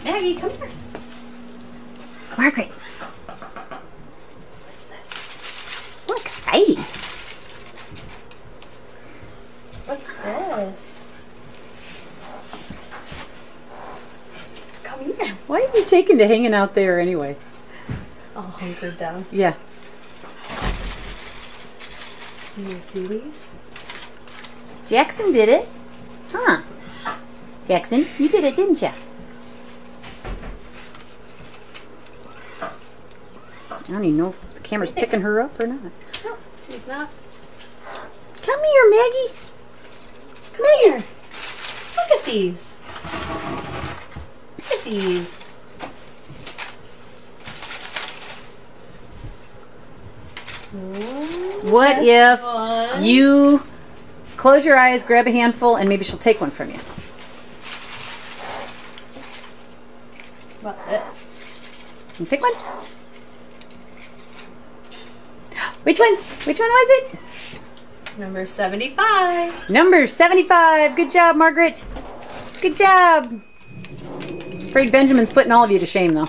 Maggie, come here. Margaret. What's this? Oh, exciting. What's this? Come here. Why are you taking to hanging out there anyway? All hunkered down. Yeah. You see these? Jackson did it. Huh. Jackson, you did it, didn't you? I don't even know if the camera's picking her up or not. No, she's not. Come here, Maggie. Come here. Look at these. Look at these. Ooh, What if fun. you close your eyes, grab a handful, and maybe she'll take one from you? What about this? You pick one. Which one? Which one was it? Number 75. Number 75. Good job, Margaret. Good job. Afraid Benjamin's putting all of you to shame, though.